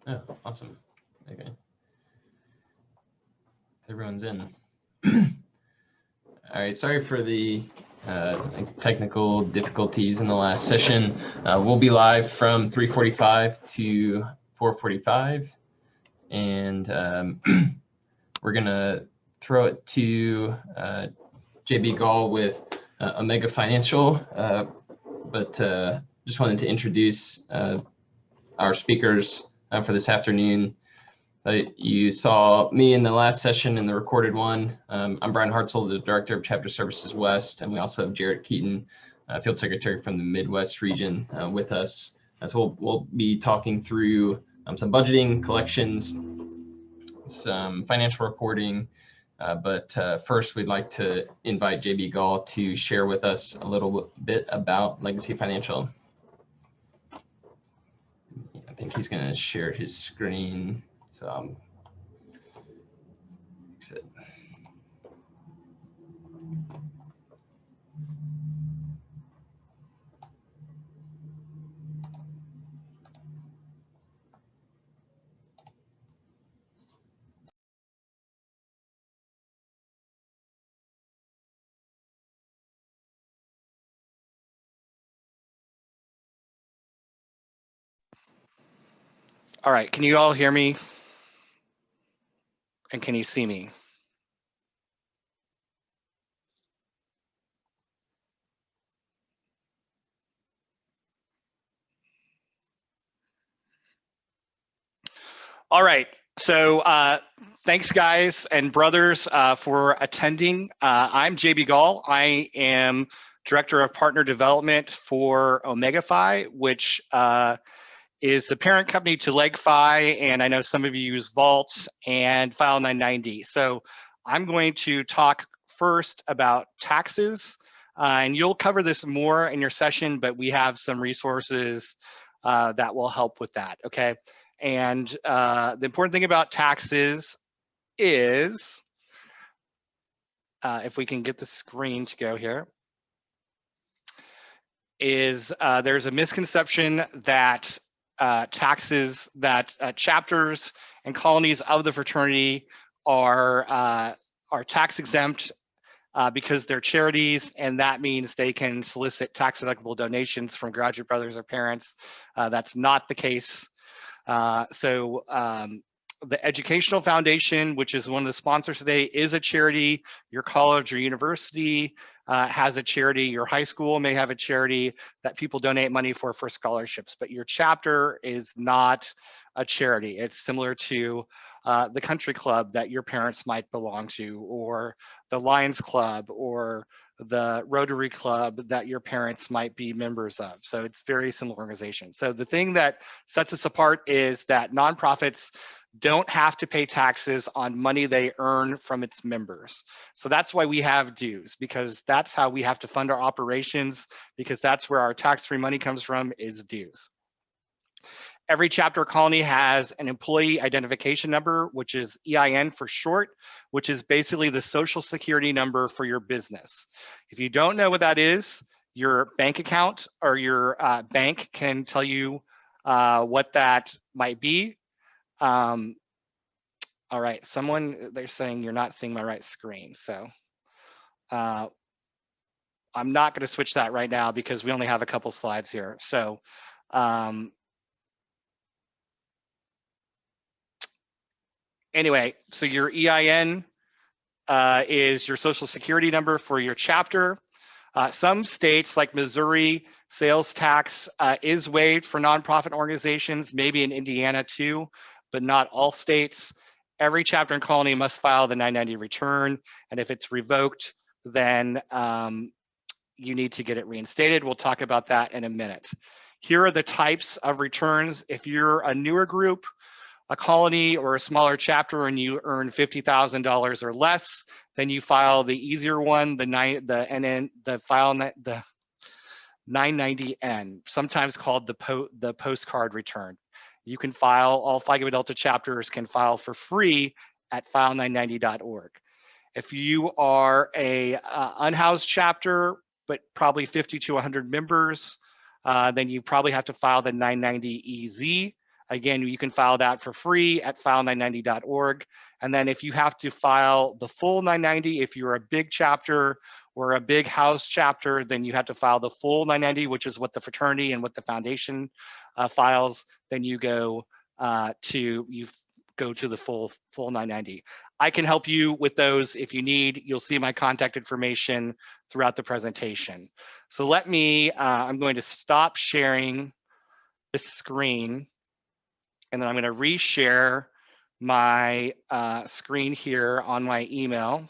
Oh, awesome. Okay. Everyone's in. All right, sorry for the technical difficulties in the last session. We'll be live from 3:45 to 4:45, and we're gonna throw it to JB Gall with Omega Financial, but just wanted to introduce our speakers for this afternoon. You saw me in the last session in the recorded one. I'm Brian Hartzell, the Director of Chapter Services West, and we also have Jarrett Keaton, Field Secretary from the Midwest region with us. So we'll be talking through some budgeting, collections, some financial reporting, but first we'd like to invite JB Gall to share with us a little bit about Legacy Financial. I think he's going to share his screen. So fix it. All right, can you all hear me? And can you see me? All right, so thanks guys and brothers for attending. I'm JB Gall. I am Director of Partner Development for OmegaFi, which is the parent company to LegFi, and I know some of you use Vault and File 990. So I'm going to talk first about taxes, and you'll cover this more in your session, but we have some resources that will help with that, okay? And the important thing about taxes is, if we can get the screen to go here, is there's a misconception that taxes, that chapters and colonies of the fraternity are tax exempt because they're charities, and that means they can solicit tax deductible donations from graduate brothers or parents. That's not the case. The Educational Foundation, which is one of the sponsors today, is a charity. Your college or university has a charity. Your high school may have a charity that people donate money for scholarships, but your chapter is not a charity. It's similar to the country club that your parents might belong to, or the Lions Club, or the Rotary Club that your parents might be members of. So it's very similar organization. So the thing that sets us apart is that nonprofits don't have to pay taxes on money they earn from its members. So that's why we have dues, because that's how we have to fund our operations, because that's where our tax-free money comes from, is dues. Every chapter colony has an employee identification number, which is EIN for short, which is basically the social security number for your business. If you don't know what that is, your bank account or your bank can tell you what that might be. All right, they're saying you're not seeing my right screen. So I'm not going to switch that right now because we only have a couple slides here. So anyway, so your EIN is your social security number for your chapter. Some states like Missouri, sales tax is waived for nonprofit organizations, maybe in Indiana too, but not all states. Every chapter and colony must file the 990 return, and if it's revoked, then you need to get it reinstated. We'll talk about that in a minute. Here are the types of returns. If you're a newer group, a colony, or a smaller chapter, and you earn $50,000 or less, then you file the easier one, the 990N, sometimes called the postcard return. You can file, all Phi Gamma Delta chapters can file for free at file990.org. If you are a unhoused chapter, but probably 50 to 100 members, then you probably have to file the 990EZ. Again, you can file that for free at file990.org. And then if you have to file the full 990, if you're a big chapter or a big house chapter, then you have to file the full 990, which is what the fraternity and what the foundation files. Then you go to the full 990. I can help you with those if you need. You'll see my contact information throughout the presentation. So let me, I'm going to stop sharing this screen, and then I'm going to reshare my screen here on my email.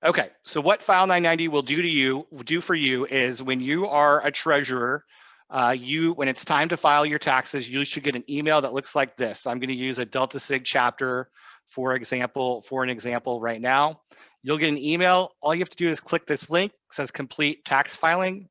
Okay, so what File 990 will do for you is when you are a treasurer, when it's time to file your taxes, you should get an email that looks like this. I'm going to use a Delta Sig chapter for an example right now. You'll get an email. All you have to do is click this link. It says complete tax filing.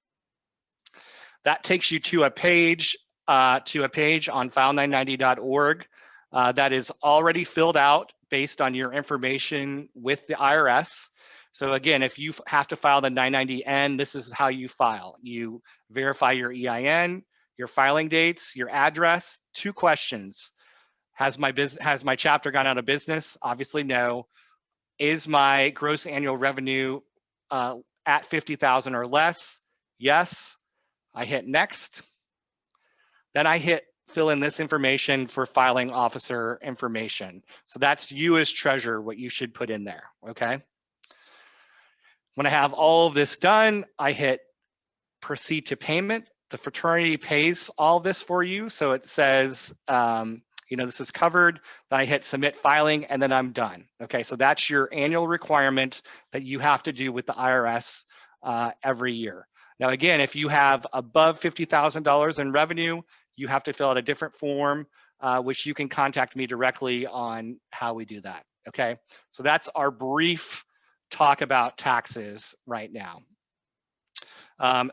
That takes you to a page on file990.org that is already filled out based on your information with the IRS. So again, if you have to file the 990N, this is how you file. You verify your EIN, your filing dates, your address. 2 questions. Has my chapter gone out of business? Obviously, no. Is my gross annual revenue at 50,000 or less? Yes. I hit next. Then I hit fill in this information for filing officer information. So that's you as treasurer, what you should put in there, okay? When I have all of this done, I hit proceed to payment. The fraternity pays all this for you. So it says, this is covered. Then I hit submit filing, and then I'm done. Okay, so that's your annual requirement that you have to do with the IRS every year. Now, again, if you have above $50,000 in revenue, you have to fill out a different form, which you can contact me directly on how we do that, okay? So that's our brief talk about taxes right now.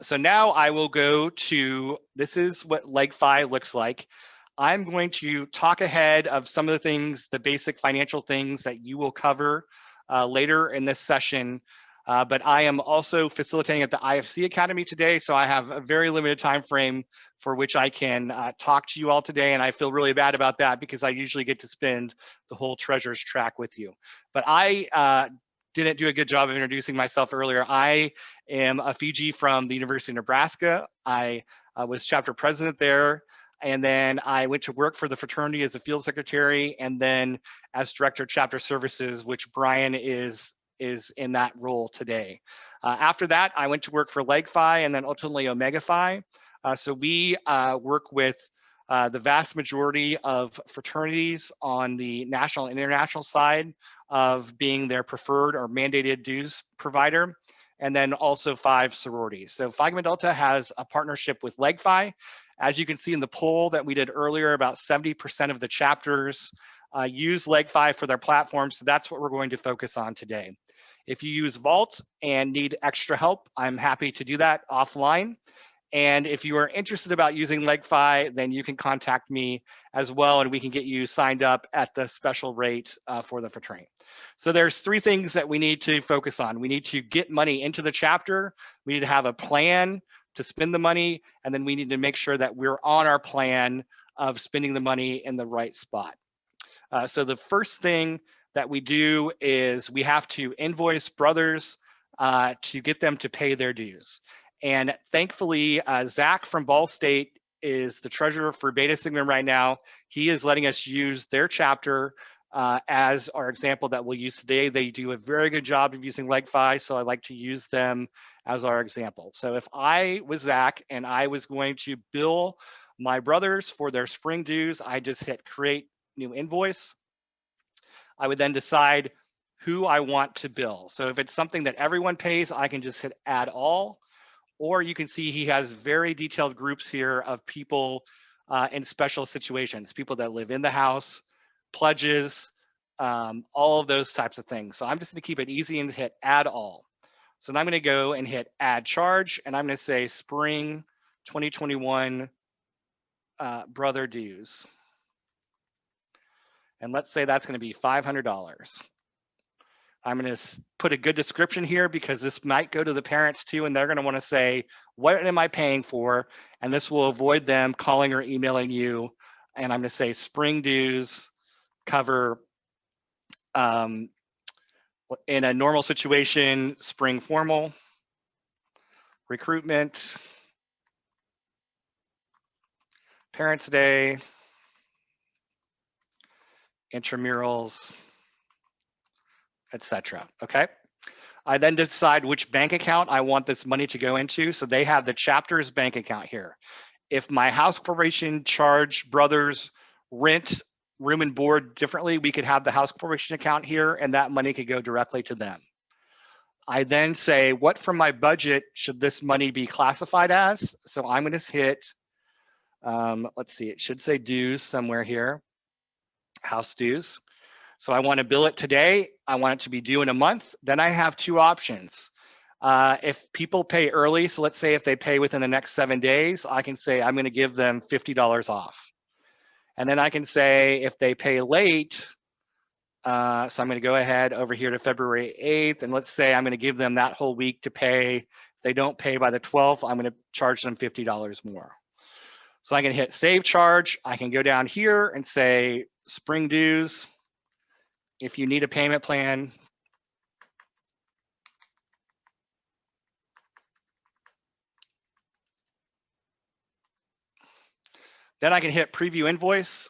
So now I will go to, this is what LegFi looks like. I'm going to talk ahead of some of the things, the basic financial things that you will cover later in this session. But I am also facilitating at the IFC Academy today, so I have a very limited time frame for which I can talk to you all today, and I feel really bad about that because I usually get to spend the whole treasurer's track with you. But I didn't do a good job of introducing myself earlier. I am a Fiji from the University of Nebraska. I was chapter president there, and then I went to work for the fraternity as a field secretary, and then as director of chapter services, which Brian is in that role today. After that, I went to work for LegFi and then ultimately Omega Phi. So we work with the vast majority of fraternities on the national and international side of being their preferred or mandated dues provider, and then also 5 sororities. So Phi Gamma Delta has a partnership with LegFi. As you can see in the poll that we did earlier, about 70% of the chapters use LegFi for their platform, so that's what we're going to focus on today. If you use Vault and need extra help, I'm happy to do that offline. And if you are interested about using LegFi, then you can contact me as well, and we can get you signed up at the special rate for the fraternity. So there's 3 things that we need to focus on. We need to get money into the chapter. We need to have a plan to spend the money, and then we need to make sure that we're on our plan of spending the money in the right spot. So the first thing that we do is we have to invoice brothers to get them to pay their dues. And thankfully, Zach from Ball State is the treasurer for Beta Sigma right now. He is letting us use their chapter as our example that we'll use today. They do a very good job of using LegFi, so I like to use them as our example. So if I was Zach and I was going to bill my brothers for their spring dues, I just hit create new invoice. I would then decide who I want to bill. So if it's something that everyone pays, I can just hit add all. Or you can see he has very detailed groups here of people in special situations, people that live in the house, pledges, all of those types of things. So I'm just gonna keep it easy and hit add all. So now I'm gonna go and hit add charge, and I'm gonna say spring 2021 brother dues. And let's say that's gonna be $500. I'm going to put a good description here because this might go to the parents too, and they're going to want to say, what am I paying for? And this will avoid them calling or emailing you. And I'm going to say spring dues cover, in a normal situation, spring formal, recruitment, Parents' Day, intramurals, etc. Okay. I then decide which bank account I want this money to go into. So they have the chapter's bank account here. If my house corporation charge brothers rent, room and board differently, we could have the house corporation account here and that money could go directly to them. I then say, what from my budget should this money be classified as? So I'm going to hit, let's see, it should say dues somewhere here, house dues. So I want to bill it today. I want it to be due in a month. Then I have two options. If people pay early, so let's say if they pay within the next 7 days, I can say I'm going to give them $50 off. And then I can say if they pay late, so I'm going to go ahead over here to February 8th, and let's say I'm going to give them that whole week to pay. If they don't pay by the 12th, I'm going to charge them $50 more. So I can hit save charge. I can go down here and say spring dues. If you need a payment plan, then I can hit preview invoice,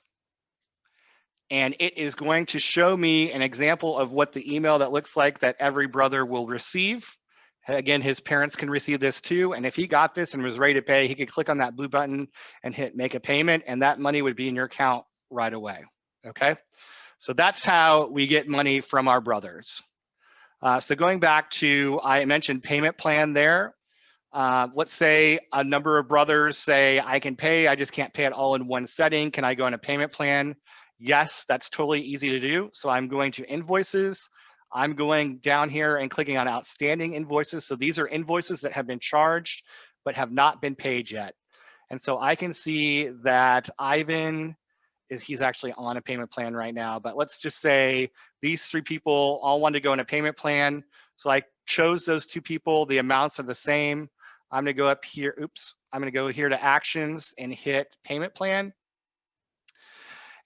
and it is going to show me an example of what the email that looks like that every brother will receive. Again, his parents can receive this too, and if he got this and was ready to pay, he could click on that blue button and hit make a payment, and that money would be in your account right away, okay? So that's how we get money from our brothers. So going back to, I mentioned payment plan there. Let's say a number of brothers say, I can pay, I just can't pay it all in one setting. Can I go on a payment plan? Yes, that's totally easy to do. So I'm going to invoices. I'm going down here and clicking on outstanding invoices. So these are invoices that have been charged, but have not been paid yet. And so I can see that Ivan he's actually on a payment plan right now, but let's just say these three people all want to go in a payment plan. So I chose those two people, the amounts are the same. I'm gonna go up here, I'm gonna go here to actions and hit payment plan.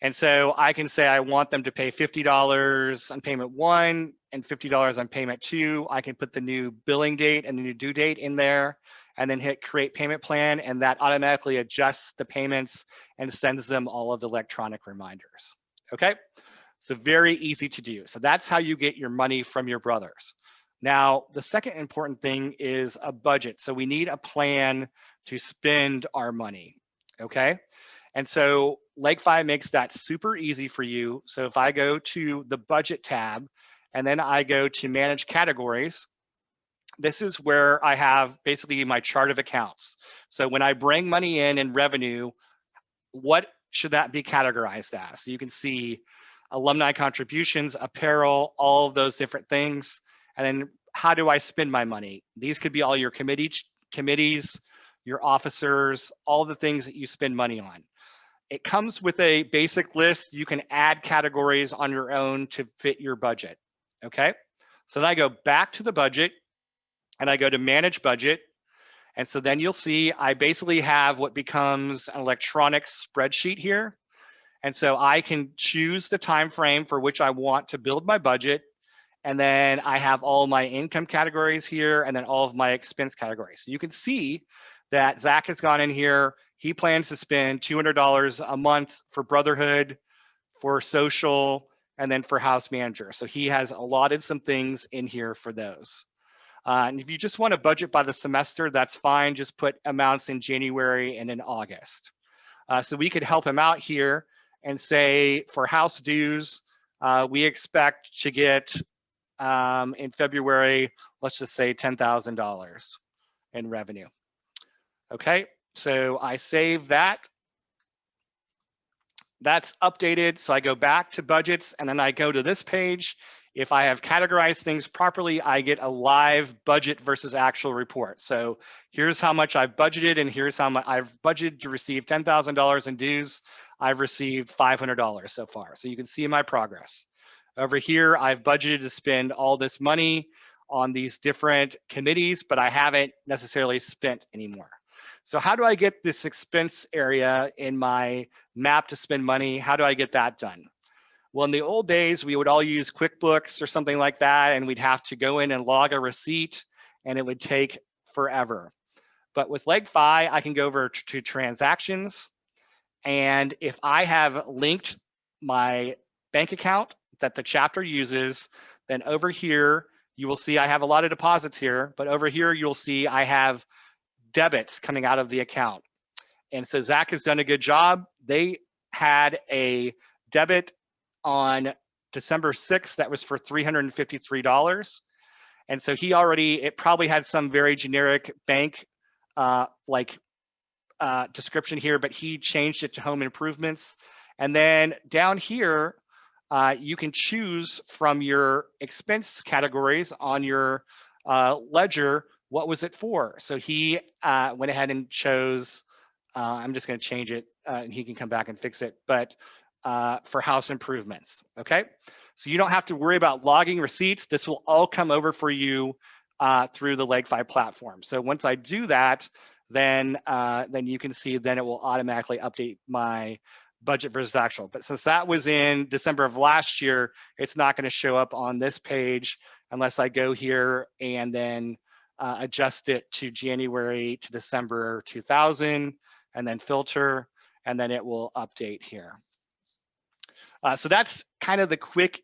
And so I can say I want them to pay $50 on payment 1 and $50 on payment 2. I can put the new billing date and the new due date in there and then hit create payment plan, and that automatically adjusts the payments and sends them all of the electronic reminders, okay? So very easy to do. So that's how you get your money from your brothers. Now, the second important thing is a budget. So we need a plan to spend our money, okay? And so Lake5 makes that super easy for you. So if I go to the budget tab and then I go to manage categories, this is where I have basically my chart of accounts. So when I bring money in revenue, what should that be categorized as? So you can see alumni contributions, apparel, all of those different things. And then how do I spend my money? These could be all your committees, your officers, all the things that you spend money on. It comes with a basic list. You can add categories on your own to fit your budget, okay? So then I go back to the budget and I go to manage budget. And so then you'll see I basically have what becomes an electronic spreadsheet here. And so I can choose the time frame for which I want to build my budget. And then I have all my income categories here and then all of my expense categories. So you can see that Zach has gone in here. He plans to spend $200 a month for Brotherhood, for social, and then for house manager. So he has allotted some things in here for those. And if you just want to budget by the semester, that's fine. Just put amounts in January and in August. So we could help him out here and say for house dues, we expect to get in February, let's just say $10,000 in revenue. Okay, so I save that. That's updated. So I go back to budgets and then I go to this page. If I have categorized things properly, I get a live budget versus actual report. So here's how much I've budgeted and here's how much I've budgeted to receive $10,000 in dues. I've received $500 so far. So you can see my progress. Over here, I've budgeted to spend all this money on these different committees, but I haven't necessarily spent anymore. So how do I get this expense area in my map to spend money? How do I get that done? Well, in the old days, we would all use QuickBooks or something like that, and we'd have to go in and log a receipt, and it would take forever. But with LegFi, I can go over to transactions, and if I have linked my bank account that the chapter uses, then over here, you will see I have a lot of deposits here, but over here, you'll see I have debits coming out of the account. And so Zach has done a good job. They had a debit on December 6th that was for $353. And so he already, it probably had some very generic bank description here, but he changed it to home improvements. And then down here, you can choose from your expense categories on your ledger, what was it for? So he went ahead and chose, I'm just going to change it and he can come back and fix it, but for house improvements, okay? So you don't have to worry about logging receipts. This will all come over for you through the LegFi platform. So once I do that, then you can see, then it will automatically update my budget versus actual. But since that was in December of last year, it's not going to show up on this page unless I go here and then adjust it to January to December 2000 and then filter, and then it will update here. So that's kind of the quick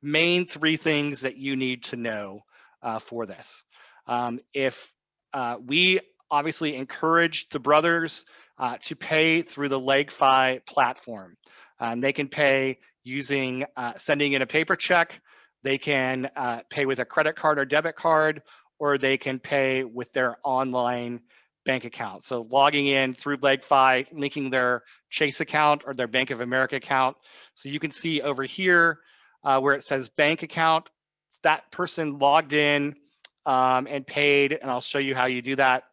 main three things that you need to know for this. We obviously encourage the brothers to pay through the LegFi platform. They can pay using sending in a paper check. They can pay with a credit card or debit card, or they can pay with their online bank account. So logging in through LegFi, linking their Chase account or their Bank of America account. So you can see over here where it says bank account, that person logged in and paid, and I'll show you how you do that.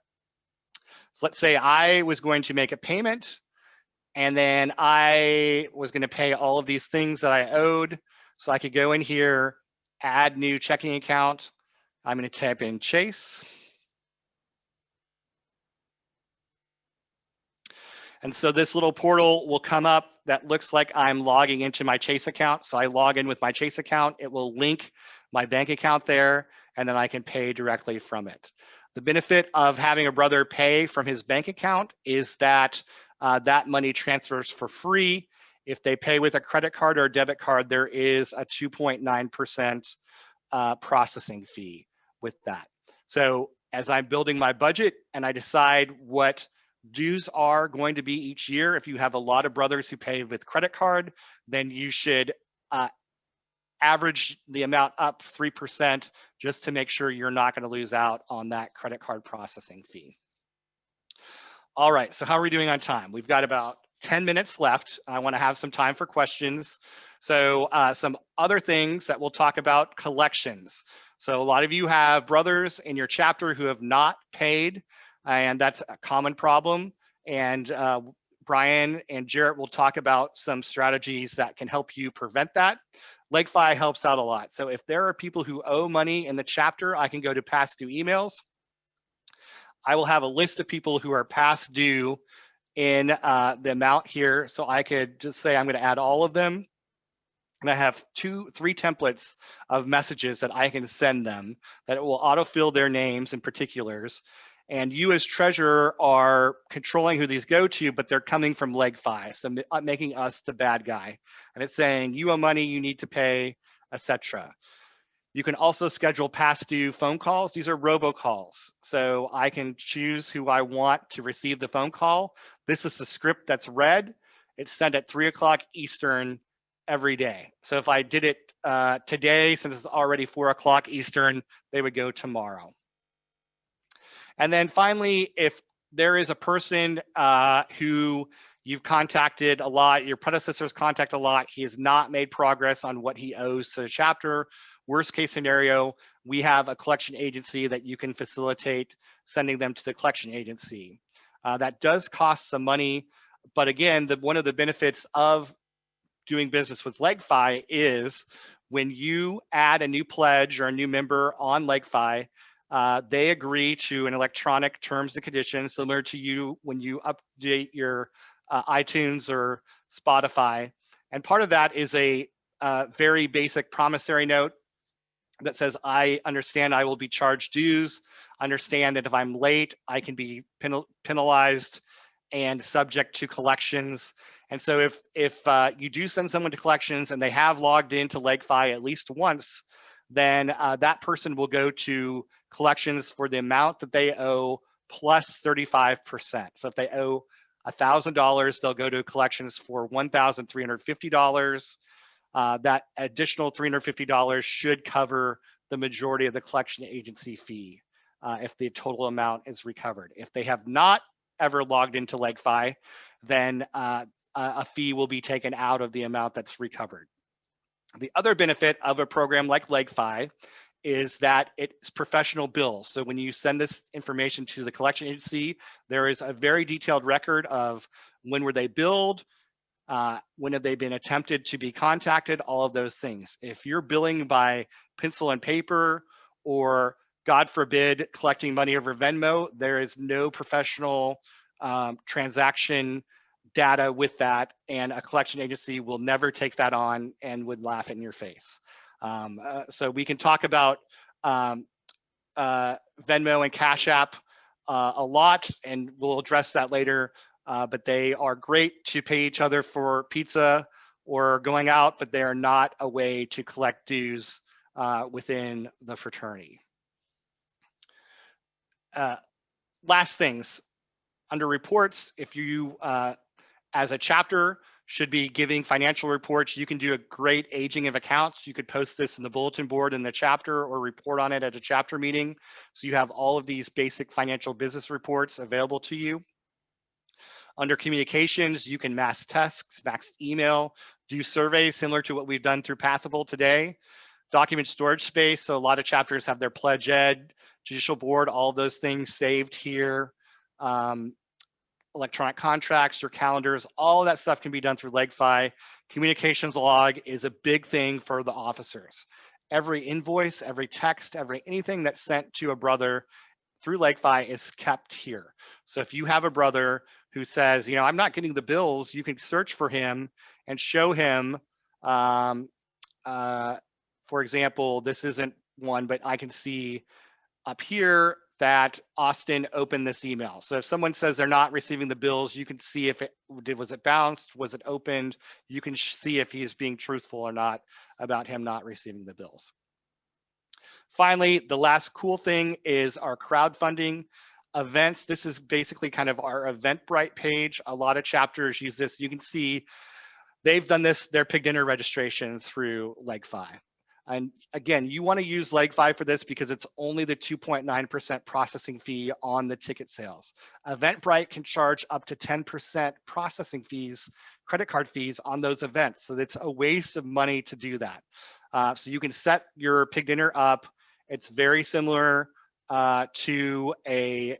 So let's say I was going to make a payment, and then I was going to pay all of these things that I owed. So I could go in here, add new checking account. I'm going to type in Chase. And so this little portal will come up that looks like I'm logging into my Chase account. So I log in with my Chase account. It will link my bank account there, and then I can pay directly from it. The benefit of having a brother pay from his bank account is that that money transfers for free. If they pay with a credit card or a debit card, there is a 2.9% processing fee with that. So as I'm building my budget and I decide what dues are going to be each year, if you have a lot of brothers who pay with credit card, then you should average the amount up 3% just to make sure you're not going to lose out on that credit card processing fee. All right, so how are we doing on time? We've got about 10 minutes left. I want to have some time for questions. So some other things that we'll talk about: collections. So a lot of you have brothers in your chapter who have not paid, and that's a common problem. And Brian and Jarrett will talk about some strategies that can help you prevent that. LegFi helps out a lot. So if there are people who owe money in the chapter, I can go to past due emails. I will have a list of people who are past due in the amount here. So I could just say I'm going to add all of them. And I have 2-3 templates of messages that I can send them that it will autofill their names and particulars. And you as treasurer are controlling who these go to, but they're coming from LegFi, so making us the bad guy. And it's saying, you owe money, you need to pay, etc. You can also schedule past due phone calls. These are robocalls. So I can choose who I want to receive the phone call. This is the script that's read. It's sent at 3 o'clock Eastern every day. So if I did it today, since it's already 4 o'clock Eastern, they would go tomorrow. And then finally, if there is a person who you've contacted a lot, your predecessors contact a lot, he has not made progress on what he owes to the chapter, worst case scenario, we have a collection agency that you can facilitate sending them to the collection agency. That does cost some money, but again, one of the benefits of doing business with LegFi is when you add a new pledge or a new member on LegFi, they agree to an electronic terms and conditions similar to you when you update your iTunes or Spotify. And part of that is a very basic promissory note that says, I understand I will be charged dues, understand that if I'm late, I can be penalized and subject to collections. And so if you do send someone to collections and they have logged into LegFi at least once, then that person will go to collections for the amount that they owe plus 35%. So if they owe $1,000, they'll go to collections for $1,350. That additional $350 should cover the majority of the collection agency fee if the total amount is recovered. If they have not ever logged into LegFi, then a fee will be taken out of the amount that's recovered. The other benefit of a program like LegFi is that it's professional bills. So when you send this information to the collection agency, there is a very detailed record of when were they billed, when have they been attempted to be contacted, all of those things. If you're billing by pencil and paper, or God forbid, collecting money over Venmo, there is no professional transaction data with that, and a collection agency will never take that on and would laugh in your face. So we can talk about Venmo and Cash App a lot, and we'll address that later. But they are great to pay each other for pizza or going out, but they are not a way to collect dues within the fraternity. Last things, under reports, if you, as a chapter, should be giving financial reports, you can do a great aging of accounts. You could post this in the bulletin board in the chapter or report on it at a chapter meeting. So you have all of these basic financial business reports available to you. Under communications, you can mass text, mass email, do surveys similar to what we've done through Pathable today. Document storage space, so a lot of chapters have their pledge ed, judicial board, all of those things saved here. Electronic contracts or calendars, all of that stuff can be done through LegFi. Communications log is a big thing for the officers. Every invoice, every text, anything that's sent to a brother through LegFi is kept here. So if you have a brother who says, I'm not getting the bills, you can search for him and show him, for example, this isn't one, but I can see up here that Austin opened this email. So if someone says they're not receiving the bills, you can see if was it bounced, was it opened? You can see if he's being truthful or not about him not receiving the bills. Finally, the last cool thing is our crowdfunding events. This is basically kind of our Eventbrite page. A lot of chapters use this. You can see they've done their pig dinner registration through LegFi. And again, you want to use LegFi for this because it's only the 2.9% processing fee on the ticket sales. Eventbrite can charge up to 10% processing fees, credit card fees on those events. So it's a waste of money to do that. So you can set your pig dinner up. It's very similar to a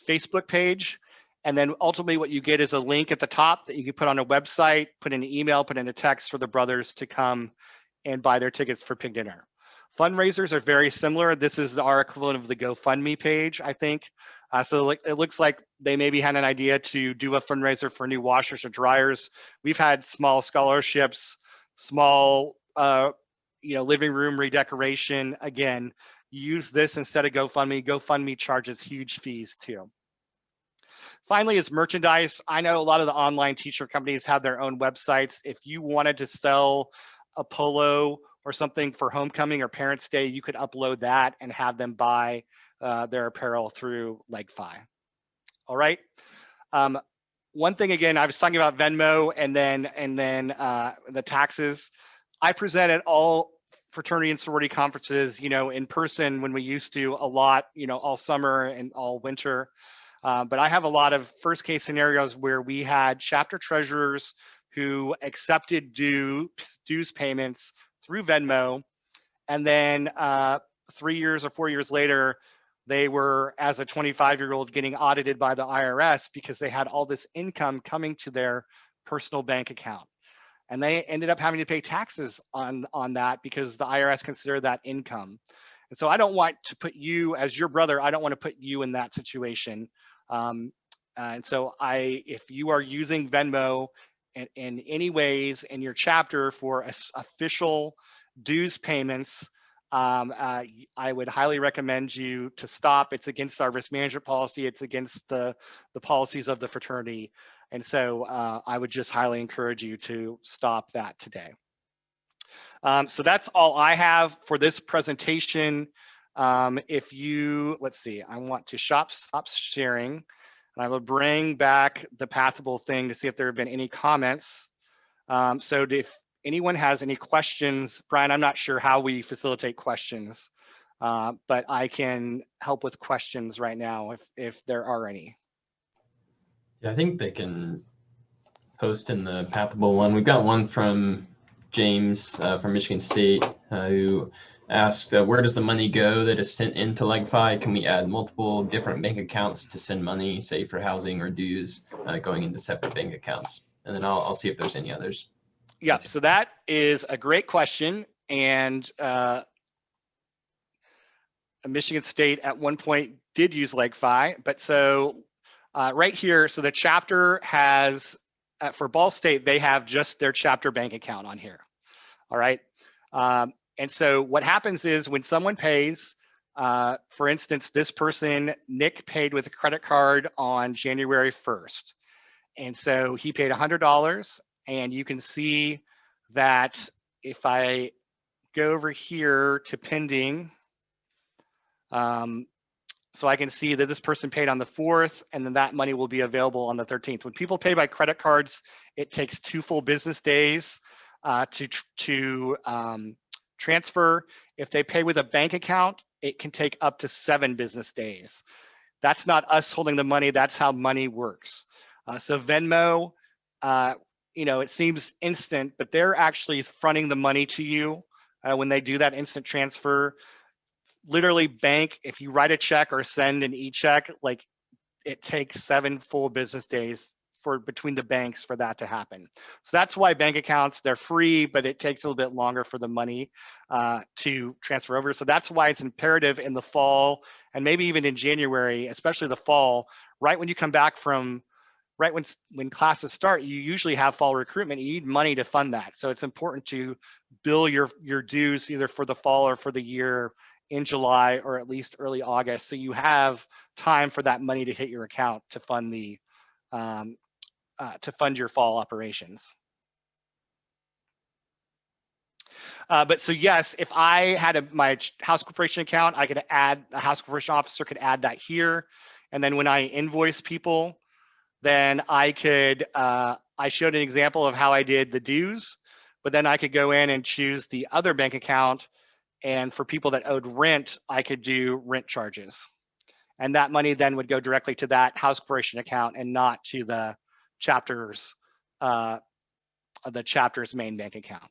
Facebook page. And then ultimately what you get is a link at the top that you can put on a website, put in an email, put in a text for the brothers to come and buy their tickets for pig dinner. Fundraisers are very similar. This is our equivalent of the GoFundMe page, I think. So it looks like they maybe had an idea to do a fundraiser for new washers or dryers. We've had small scholarships, small living room redecoration. Again, use this instead of GoFundMe. GoFundMe charges huge fees too. Finally, is merchandise. I know a lot of the online t-shirt companies have their own websites. If you wanted to sell a polo or something for homecoming or Parents' Day, you could upload that and have them buy their apparel through LegFi. All right. One thing again, I was talking about Venmo and then the taxes. I present at all fraternity and sorority conferences, in person when we used to a lot, all summer and all winter. But I have a lot of first case scenarios where we had chapter treasurers who accepted dues payments through Venmo. And then 3 years or 4 years later, they were, as a 25-year-old, getting audited by the IRS because they had all this income coming to their personal bank account. and they ended up having to pay taxes on that because the IRS considered that income. And so I don't want to put you, as your brother, I don't want to put you in that situation. And so if you are using Venmo in any ways in your chapter for official dues payments, I would highly recommend you to stop. It's against our risk management policy. It's against the policies of the fraternity. And so I would just highly encourage you to stop that today. So that's all I have for this presentation. If you, let's see, I want to stop sharing, and I will bring back the Pathable thing to see if there have been any comments. So if anyone has any questions, Brian, I'm not sure how we facilitate questions, but I can help with questions right now if there are any. Yeah, I think they can post in the Pathable one. We've got one from James from Michigan State who asked, where does the money go that is sent into LegFi? Can we add multiple different bank accounts to send money, say for housing or dues, going into separate bank accounts? And then I'll see if there's any others. Yeah, so that is a great question. And Michigan State at one point did use LegFi, but so right here, so the chapter has, for Ball State, they have just their chapter bank account on here. All right. And so what happens is when someone pays, for instance, this person, Nick, paid with a credit card on January 1st. And so he paid $100, and you can see that if I go over here to pending, so I can see that this person paid on the 4th, and then that money will be available on the 13th. When people pay by credit cards, it takes 2 full business days to transfer. If they pay with a bank account, it can take up to 7 business days. That's not us holding the money. That's how money works. So Venmo, it seems instant, but they're actually fronting the money to you when they do that instant transfer. Literally bank, if you write a check or send an e-check, like it takes 7 full business days for between the banks for that to happen. So that's why bank accounts, they're free, but it takes a little bit longer for the money to transfer over. So that's why it's imperative in the fall, and maybe even in January, especially the fall, right when you come back from, right when classes start, you usually have fall recruitment. You need money to fund that. So it's important to bill your dues either for the fall or for the year in July or at least early August. So you have time for that money to hit your account to fund the to fund your fall operations. But so yes, if I had my house corporation account, I could add, a house corporation officer could add that here. And then when I invoice people, then I could, I showed an example of how I did the dues, but then I could go in and choose the other bank account. And for people that owed rent, I could do rent charges. And that money then would go directly to that house corporation account and not to the chapter's main bank account.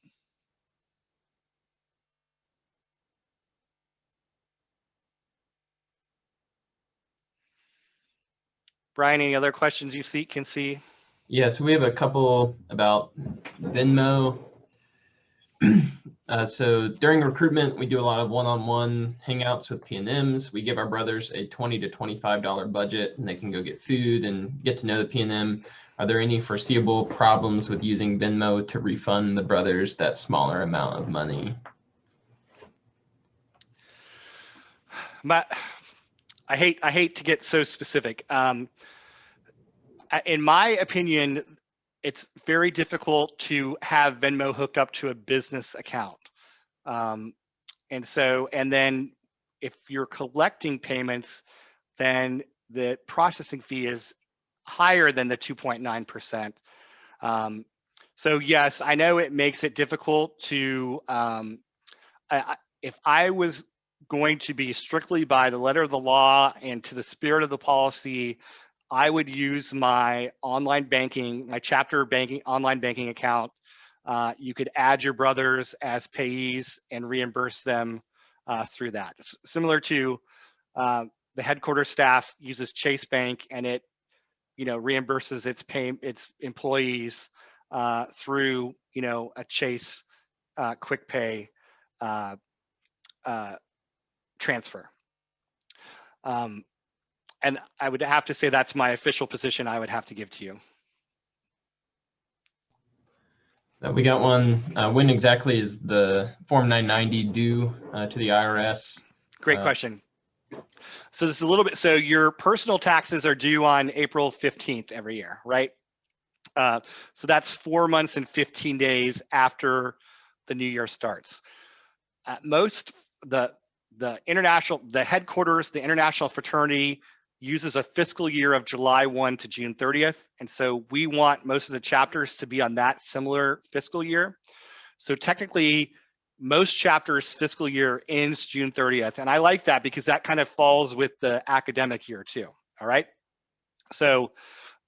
Brian, any other questions you can see? Yeah, so we have a couple about Venmo. So during recruitment, we do a lot of one-on-one hangouts with P&Ms. We give our brothers a $20 to $25 budget, and they can go get food and get to know the P&M. Are there any foreseeable problems with using Venmo to refund the brothers that smaller amount of money? I hate to get so specific. In my opinion, it's very difficult to have Venmo hooked up to a business account. And then if you're collecting payments, then the processing fee is higher than the 2.9%. So yes, I know it makes it difficult to, if I was going to be strictly by the letter of the law and to the spirit of the policy, I would use my online banking, my chapter banking, online banking account. You could add your brothers as payees and reimburse them through that. Similar to the headquarters staff uses Chase Bank, and it, reimburses its employees through, a Chase quick pay transfer. And I would have to say that's my official position I would have to give to you. We got one. When exactly is the Form 990 due to the IRS? Great question. So this is a little bit, so your personal taxes are due on April 15th every year, right? So that's 4 months and 15 days after the new year starts. At most, the headquarters, the international fraternity uses a fiscal year of July 1 to June 30th. And so we want most of the chapters to be on that similar fiscal year. So technically, most chapters fiscal year ends June 30th. And I like that because that kind of falls with the academic year too, all right? So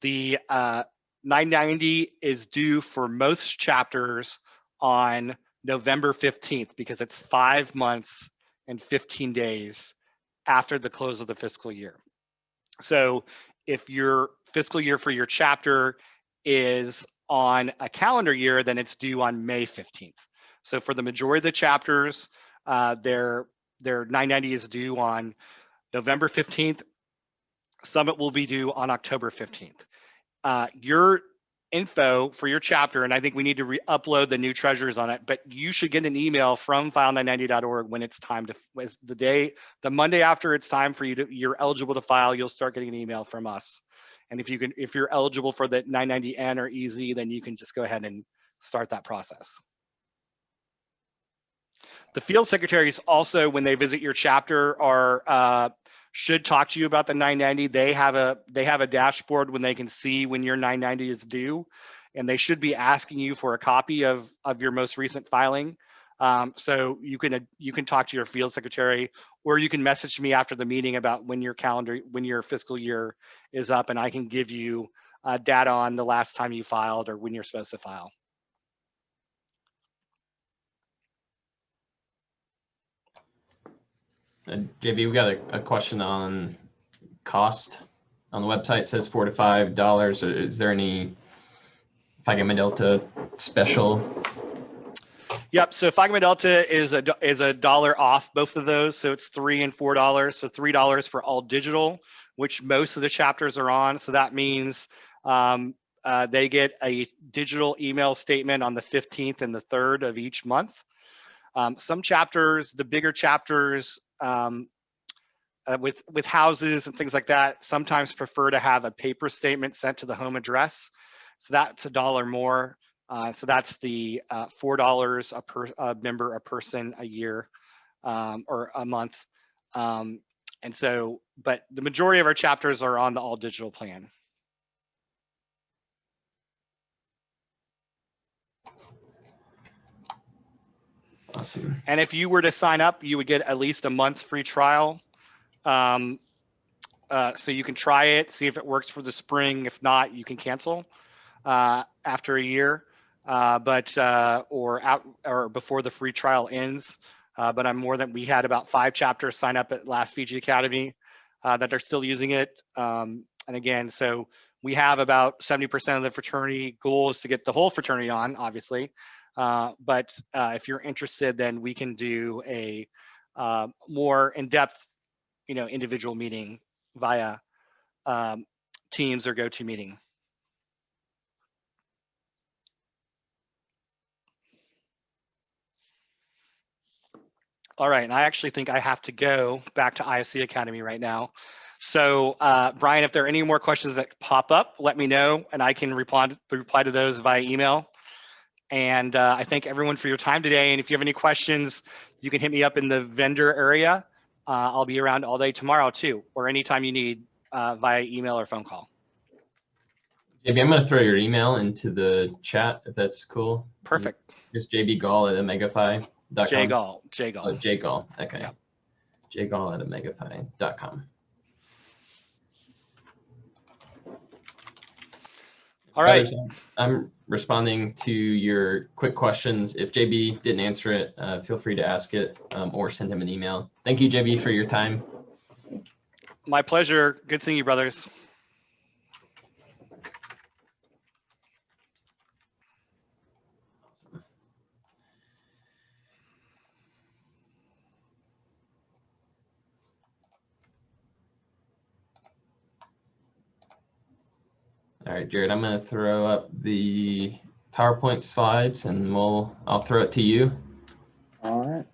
the 990 is due for most chapters on November 15th because it's 5 months and 15 days after the close of the fiscal year. So if your fiscal year for your chapter is on a calendar year, then it's due on May 15th. So for the majority of the chapters, their 990 is due on November 15th. Summit will be due on October 15th. Your info for your chapter, and I think we need to re-upload the new treasures on it, but you should get an email from file990.org when it's time to, the Monday after it's time for you're eligible to file, you'll start getting an email from us. And if you're eligible for the 990N or EZ, then you can just go ahead and start that process. The field secretaries also, when they visit your chapter, should talk to you about the 990. They have a dashboard when they can see when your 990 is due, and they should be asking you for a copy of your most recent filing. So you can talk to your field secretary, or you can message me after the meeting about when your fiscal year is up, and I can give you data on the last time you filed or when you're supposed to file. JB, we got a question on cost. On the website, it says $4 to $5. Is there any Phi Gamma Delta special? Yep. So Phi Gamma Delta is a dollar off both of those. So it's $3 and $4. So $3 for all digital, which most of the chapters are on. So that means they get a digital email statement on the 15th and the 3rd of each month. Some chapters, the bigger chapters, with houses and things like that, sometimes prefer to have a paper statement sent to the home address. So that's $1 more. So that's the $4 a member, a person a year or a month. And so, but the majority of our chapters are on the all digital plan. Awesome. And if you were to sign up, you would get at least a month free trial. So you can try it, see if it works for the spring. If not, you can cancel after a year, or before the free trial ends. But we had about 5 chapters sign up at last Fiji Academy that are still using it. And again, so we have about 70% of the fraternity. Goal is to get the whole fraternity on, obviously. But if you're interested, then we can do a more in-depth, individual meeting via Teams or GoToMeeting. All right, and I actually think I have to go back to ISC Academy right now. So Brian, if there are any more questions that pop up, let me know, and I can reply to those via email. And I thank everyone for your time today. And if you have any questions, you can hit me up in the vendor area. I'll be around all day tomorrow too, or anytime you need via email or phone call. JB, I'm going to throw your email into the chat if that's cool. Perfect. Just jbgall@omegaphi.com. jgall. Oh, jgall. Okay. Yep. jgall@omegaphi.com. All right. I'm responding to your quick questions. If JB didn't answer it, feel free to ask it or send him an email. Thank you, JB, for your time. My pleasure. Good seeing you, brothers. All right, Jared, I'm going to throw up the PowerPoint slides and I'll throw it to you. All right.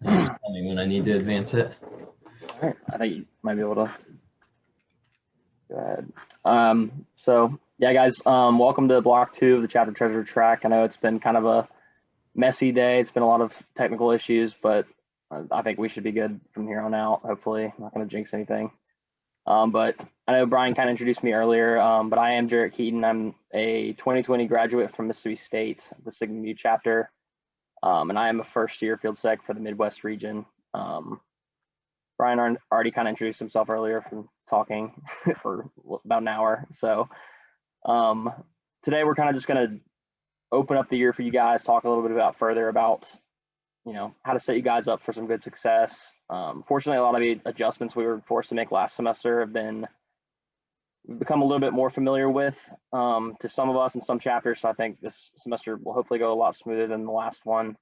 And just tell me when I need to advance it. All right. I think you might be able to go ahead. So yeah, guys, welcome to block 2 of the chapter treasurer track. I know it's been kind of a messy day. It's been a lot of technical issues, but I think we should be good from here on out. Hopefully, I'm not going to jinx anything. But I know Brian kind of introduced me earlier, but I am Jarrett Keaton. I'm a 2020 graduate from Mississippi State, the Sigma Mu chapter, and I am a first-year field sec for the Midwest region. Brian already kind of introduced himself earlier from talking for about an hour. So today we're kind of just going to open up the year for you guys, talk a little bit further about, how to set you guys up for some good success. Fortunately, a lot of the adjustments we were forced to make last semester have become a little bit more familiar with to some of us in some chapters. So I think this semester will hopefully go a lot smoother than the last one.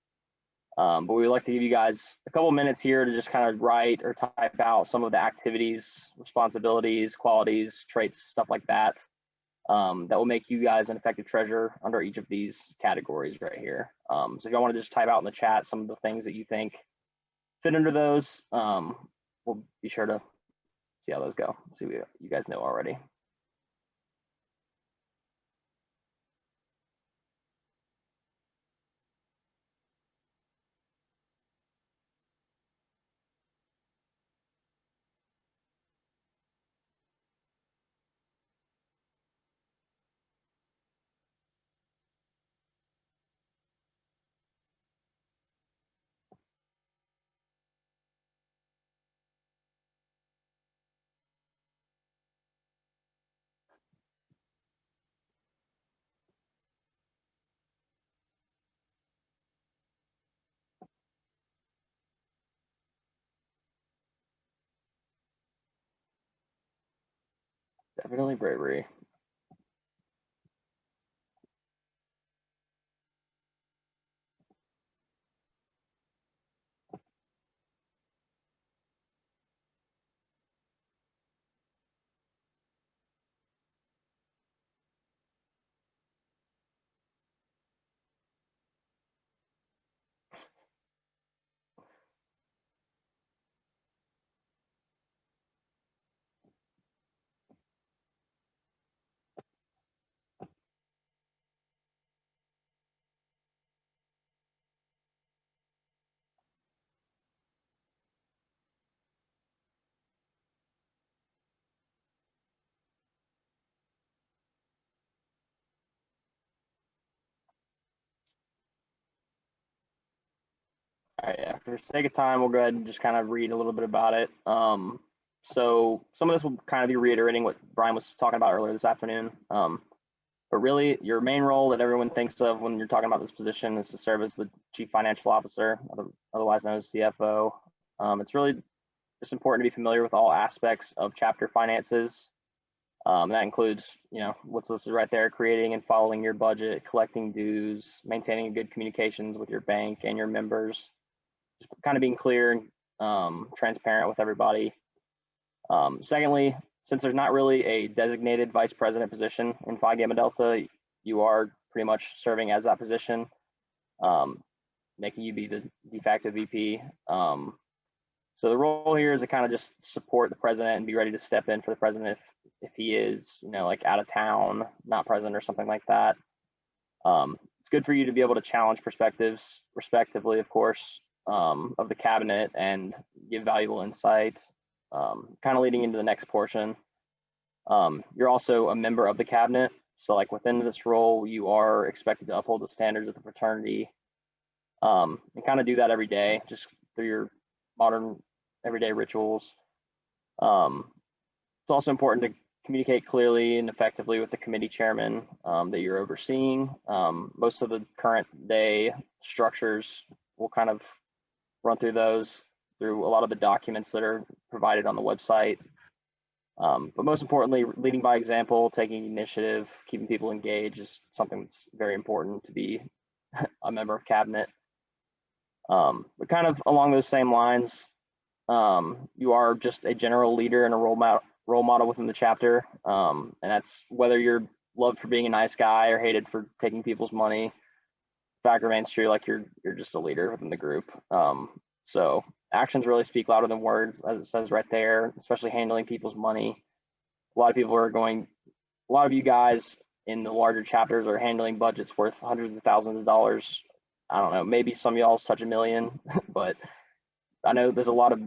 But we would like to give you guys a couple minutes here to just kind of write or type out some of the activities, responsibilities, qualities, traits, stuff like that, that will make you guys an effective treasurer under each of these categories right here. So if y'all want to just type out in the chat some of the things that you think fit under those, we'll be sure to see how those go. See what you guys know already. Definitely bravery. All right, yeah, for the sake of time, we'll go ahead and just kind of read a little bit about it. So some of this will kind of be reiterating what Brian was talking about earlier this afternoon. But really, your main role that everyone thinks of when you're talking about this position is to serve as the Chief Financial Officer, otherwise known as CFO. It's really just important to be familiar with all aspects of chapter finances. That includes, what's listed right there, creating and following your budget, collecting dues, maintaining good communications with your bank and your members, just kind of being clear and transparent with everybody. Secondly, since there's not really a designated vice president position in Phi Gamma Delta, you are pretty much serving as that position, making you be the de facto VP. So the role here is to kind of just support the president and be ready to step in for the president if he is, like out of town, not present or something like that. It's good for you to be able to challenge perspectives, respectively, of course, of the cabinet and give valuable insights. Kind of leading into the next portion. You're also a member of the cabinet. So like within this role, you are expected to uphold the standards of the fraternity and kind of do that every day, just through your modern everyday rituals. It's also important to communicate clearly and effectively with the committee chairman that you're overseeing. Most of the current day structures will kind of run through those through a lot of the documents that are provided on the website. But most importantly, leading by example, taking initiative, keeping people engaged is something that's very important to be a member of cabinet. But kind of along those same lines, you are just a general leader and a role model within the chapter. And that's whether you're loved for being a nice guy or hated for taking people's money. Fact remains true, like you're just a leader within the group. So actions really speak louder than words, as it says right there, especially handling people's money. A lot of you guys in the larger chapters are handling budgets worth hundreds of thousands of dollars. I don't know, maybe some of y'all's touch $1 million, but I know there's a lot of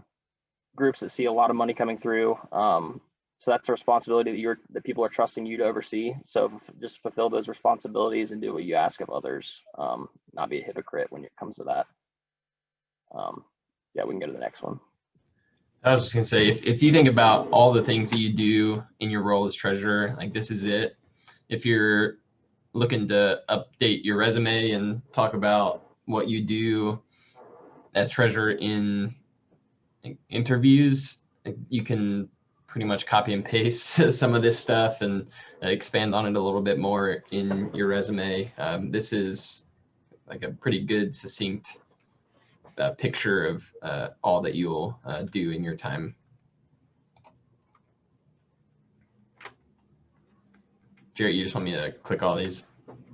groups that see a lot of money coming through. So that's a responsibility that people are trusting you to oversee. So just fulfill those responsibilities and do what you ask of others. Not be a hypocrite when it comes to that. Yeah, we can go to the next one. I was just gonna say, if you think about all the things that you do in your role as treasurer, like this is it. If you're looking to update your resume and talk about what you do as treasurer in interviews, you can pretty much copy and paste some of this stuff and expand on it a little bit more in your resume. This is like a pretty good, succinct picture of all that you'll do in your time. Jarrett, you just want me to click all these?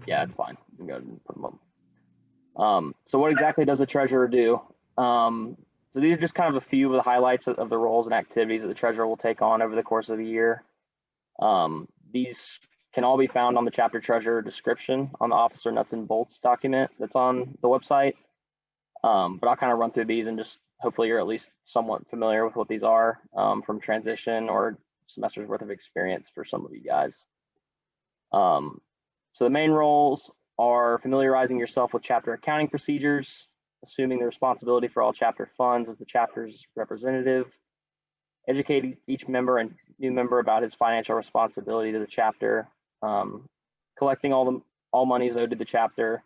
Yeah, it's fine. You can go ahead and put them up. So what exactly does the treasurer do? So these are just kind of a few of the highlights of the roles and activities that the treasurer will take on over the course of the year. These can all be found on the chapter treasurer description on the officer nuts and bolts document that's on the website. But I'll kind of run through these and just hopefully you're at least somewhat familiar with what these are from transition or semester's worth of experience for some of you guys. So the main roles are familiarizing yourself with chapter accounting procedures, assuming the responsibility for all chapter funds as the chapter's representative, educating each member and new member about his financial responsibility to the chapter, collecting all monies owed to the chapter,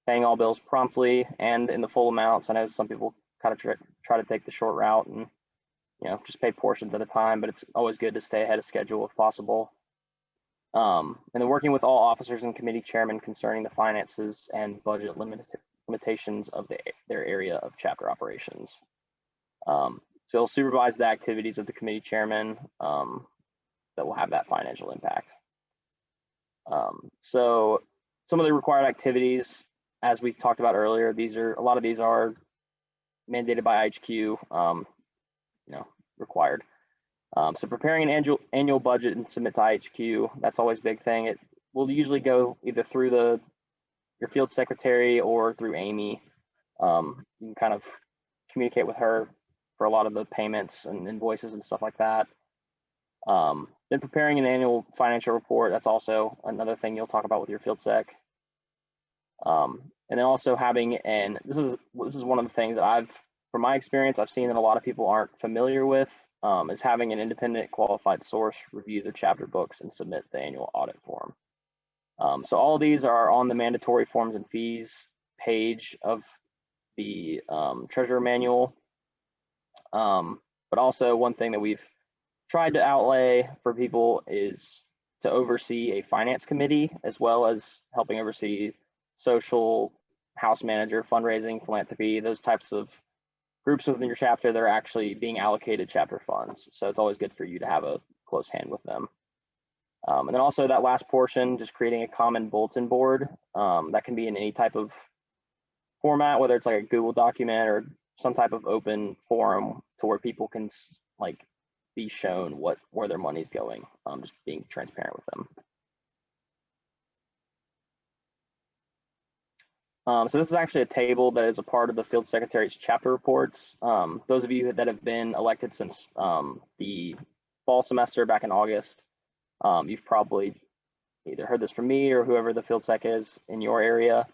paying all bills promptly and in the full amounts. I know some people kind of try to take the short route and just pay portions at a time, but it's always good to stay ahead of schedule if possible. And then working with all officers and committee chairmen concerning the finances and budget limitations of their area of chapter operations. So he'll supervise the activities of the committee chairman that will have that financial impact. So some of the required activities, as we talked about earlier, a lot of these are mandated by IHQ, required. So preparing an annual budget and submit to IHQ, that's always a big thing. It will usually go either through your field secretary or through Amy. You can kind of communicate with her for a lot of the payments and invoices and stuff like that. Then preparing an annual financial report, that's also another thing you'll talk about with your field sec. And then also having, and this is one of the things that from my experience, I've seen that a lot of people aren't familiar with, is having an independent qualified source review the chapter books and submit the annual audit form. So all of these are on the mandatory forms and fees page of the treasurer manual. But also one thing that we've tried to outlay for people is to oversee a finance committee, as well as helping oversee social, house manager, fundraising, philanthropy, those types of groups within your chapter that are actually being allocated chapter funds. So it's always good for you to have a close hand with them. And then also that last portion, just creating a common bulletin board that can be in any type of format, whether it's like a Google document or some type of open forum to where people can be shown where their money's going, just being transparent with them. So this is actually a table that is a part of the field secretary's chapter reports. Those of you that have been elected since the fall semester back in August, you've probably either heard this from me or whoever the field sec is in your area.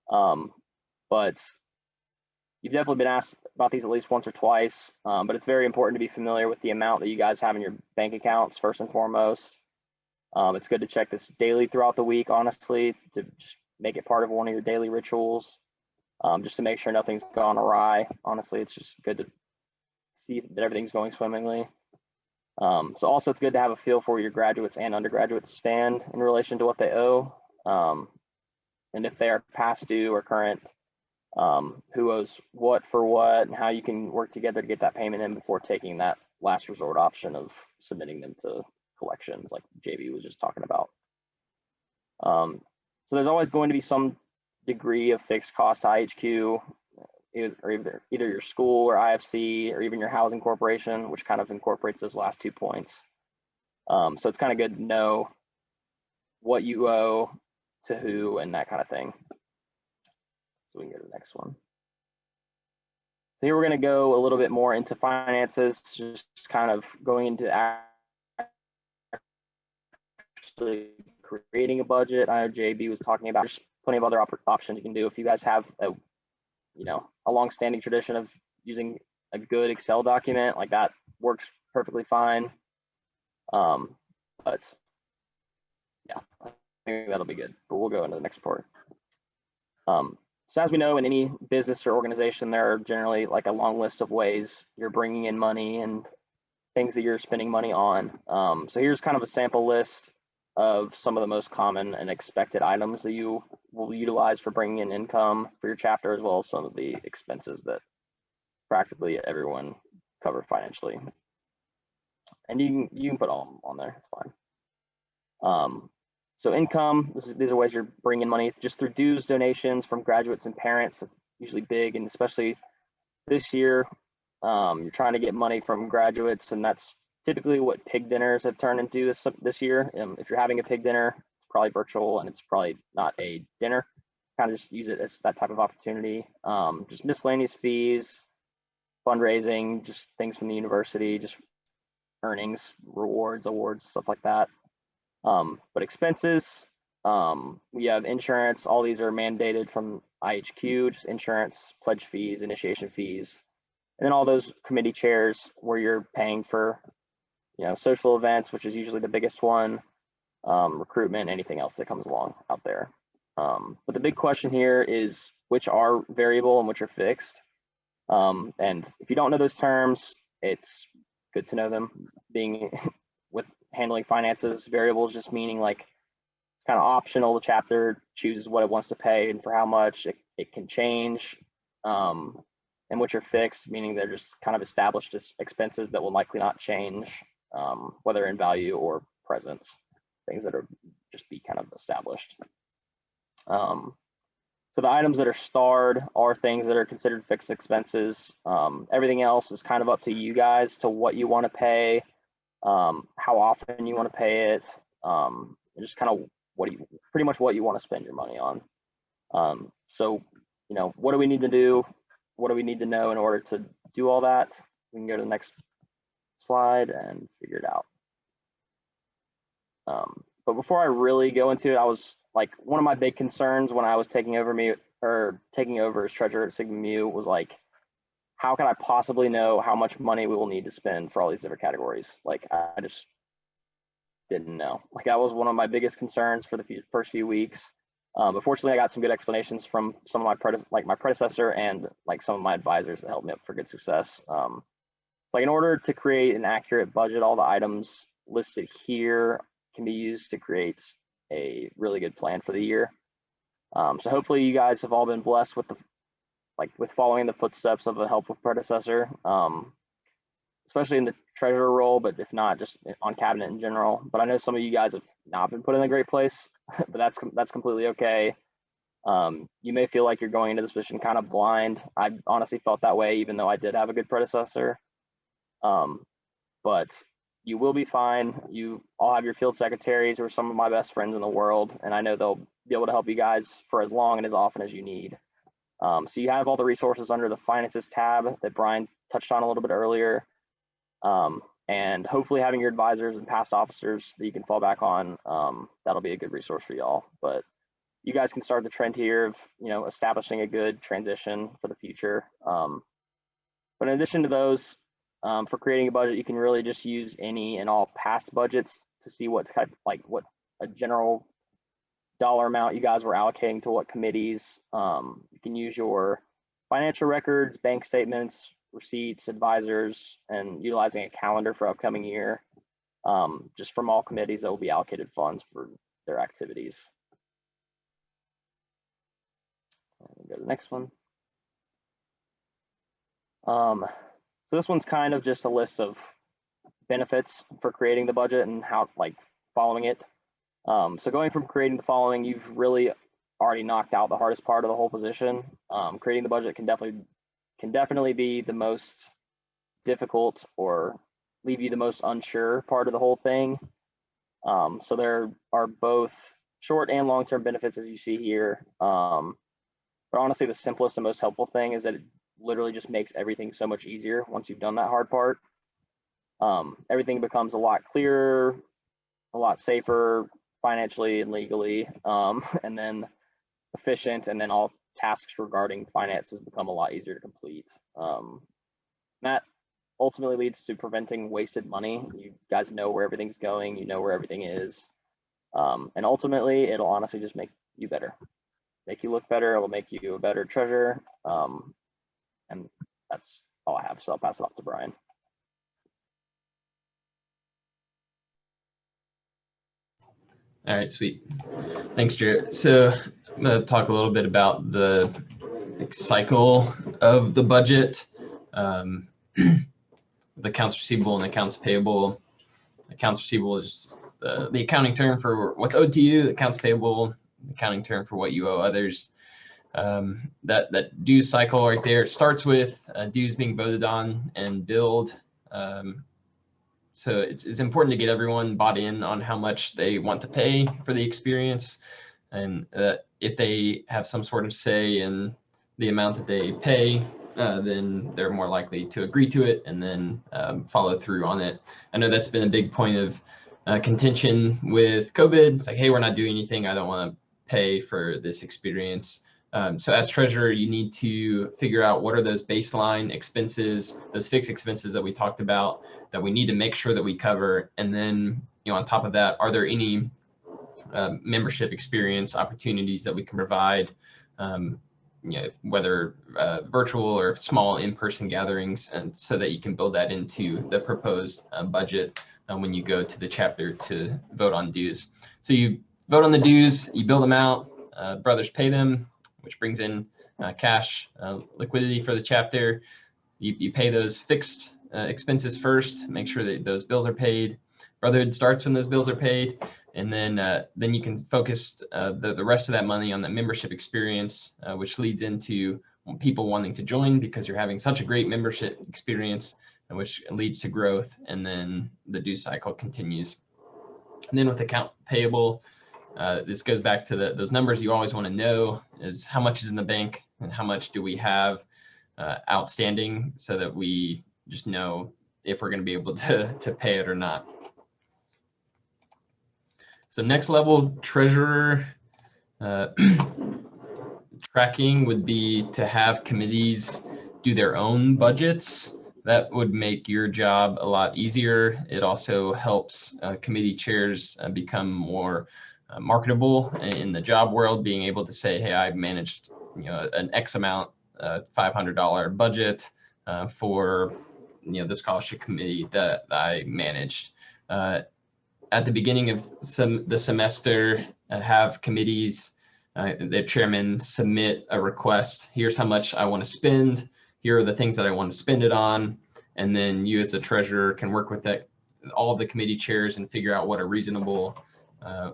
But you've definitely been asked about these at least once or twice, but it's very important to be familiar with the amount that you guys have in your bank accounts first and foremost. It's good to check this daily throughout the week, honestly, to just make it part of one of your daily rituals, just to make sure nothing's gone awry. Honestly, it's just good to see that everything's going swimmingly. So also it's good to have a feel for where your graduates and undergraduates stand in relation to what they owe. And if they are past due or current, who owes what for what, and how you can work together to get that payment in before taking that last resort option of submitting them to collections, like JB was just talking about. So there's always going to be some degree of fixed cost to IHQ, either your school or IFC, or even your housing corporation, which kind of incorporates those last 2 points. So it's kind of good to know what you owe to who and that kind of thing. So we can go to the next one. So here we're going to go a little bit more into finances, just kind of going into actually creating a budget. I know JB was talking about there's plenty of other options you can do if you guys have a long-standing tradition of using a good Excel document, like that works perfectly fine. But yeah, I think that'll be good, but we'll go into the next part. So as we know, in any business or organization, there are generally like a long list of ways you're bringing in money and things that you're spending money on. So here's kind of a sample list of some of the most common and expected items that you will utilize for bringing in income for your chapter, as well as some of the expenses that practically everyone cover financially. And you can put all on there, it's fine. So income, these are ways you're bringing money just through dues, donations from graduates and parents. That's usually big, and especially this year, you're trying to get money from graduates, and that's typically what pig dinners have turned into this year. If you're having a pig dinner, it's probably virtual and it's probably not a dinner. Kind of just use it as that type of opportunity. Just miscellaneous fees, fundraising, just things from the university, just earnings, rewards, awards, stuff like that. But expenses, we have insurance. All these are mandated from IHQ, just insurance, pledge fees, initiation fees, and then all those committee chairs where you're paying for, social events, which is usually the biggest one, recruitment, anything else that comes along out there. But the big question here is which are variable and which are fixed. And if you don't know those terms, it's good to know them. Being with handling finances, variables just meaning like it's kind of optional. The chapter chooses what it wants to pay and for how much. It can change. And which are fixed, meaning they're just kind of established as expenses that will likely not change, whether in value or presence, things that are just be kind of established. So the items that are starred are things that are considered fixed expenses. Everything else is kind of up to you guys to what you want to pay, how often you want to pay it, just kind of pretty much what you want to spend your money on. So, what do we need to do? What do we need to know in order to do all that? We can go to the next slide and figure it out. But before I really go into it, I was like, one of my big concerns when I was taking over as treasurer at Sigma Mu was like, how can I possibly know how much money we will need to spend for all these different categories? Like, I just didn't know. Like, that was one of my biggest concerns for the first few weeks. But fortunately, I got some good explanations from some of my predecessor and like some of my advisors that helped me up for good success. Like, in order to create an accurate budget, all the items listed here can be used to create a really good plan for the year. So hopefully you guys have all been blessed with with following the footsteps of a helpful predecessor, especially in the treasurer role, but if not, just on cabinet in general. But I know some of you guys have not been put in a great place, but that's completely okay. You may feel like you're going into this position kind of blind. I honestly felt that way, even though I did have a good predecessor. But you will be fine. You all have your field secretaries who are some of my best friends in the world, and I know they'll be able to help you guys for as long and as often as you need. So you have all the resources under the finances tab that Brian touched on a little bit earlier. And hopefully having your advisors and past officers that you can fall back on, that'll be a good resource for y'all. But you guys can start the trend here of, establishing a good transition for the future. But in addition to those, for creating a budget, you can really just use any and all past budgets to see what a general dollar amount you guys were allocating to what committees. You can use your financial records, bank statements, receipts, advisors, and utilizing a calendar for upcoming year, just from all committees that will be allocated funds for their activities. Go to the next one. So this one's kind of just a list of benefits for creating the budget and how, like, following it. So going from creating the following, you've really already knocked out the hardest part of the whole position. Creating the budget can definitely be the most difficult or leave you the most unsure part of the whole thing. So there are both short and long-term benefits, as you see here. But honestly, the simplest and most helpful thing is that it literally just makes everything so much easier once you've done that hard part. Everything becomes a lot clearer, a lot safer financially and legally, and then efficient, and then all tasks regarding finances become a lot easier to complete. That ultimately leads to preventing wasted money. You guys know where everything's going, you know where everything is. And ultimately, it'll honestly just make you better, make you look better. It will make you a better treasurer. And that's all I have. So I'll pass it off to Brian. All right, sweet. Thanks, Jarrett. So I'm going to talk a little bit about the cycle of the budget, the accounts receivable and accounts payable. Accounts receivable is just the accounting term for what's owed to you. Accounts payable, accounting term for what you owe others. That dues cycle right there starts with dues being voted on and billed. So it's important to get everyone bought in on how much they want to pay for the experience. And if they have some sort of say in the amount that they pay, then they're more likely to agree to it and then follow through on it. I know that's been a big point of contention with COVID. It's like, hey, we're not doing anything. I don't want to pay for this experience. So as treasurer, you need to figure out what are those baseline expenses, those fixed expenses that we talked about that we need to make sure that we cover. And then, on top of that, are there any membership experience opportunities that we can provide, whether virtual or small in-person gatherings, and so that you can build that into the proposed budget when you go to the chapter to vote on dues. So you vote on the dues, you build them out, brothers pay them, which brings in cash liquidity for the chapter. You pay those fixed expenses first, make sure that those bills are paid. Brotherhood starts when those bills are paid, and then you can focus the rest of that money on the membership experience, which leads into people wanting to join because you're having such a great membership experience, which leads to growth, and then the due cycle continues. And then with account payable, this goes back to those numbers you always want to know is how much is in the bank and how much do we have outstanding, so that we just know if we're going to be able to pay it or not. So next level treasurer tracking would be to have committees do their own budgets. That would make your job a lot easier. It also helps committee chairs become more marketable in the job world, being able to say, hey, I've managed an X amount, $500 budget for the scholarship committee that I managed. At the beginning of the semester, have committees, their chairman submit a request. Here's how much I want to spend. Here are the things that I want to spend it on. And then you as the treasurer can work with all of the committee chairs and figure out what a reasonable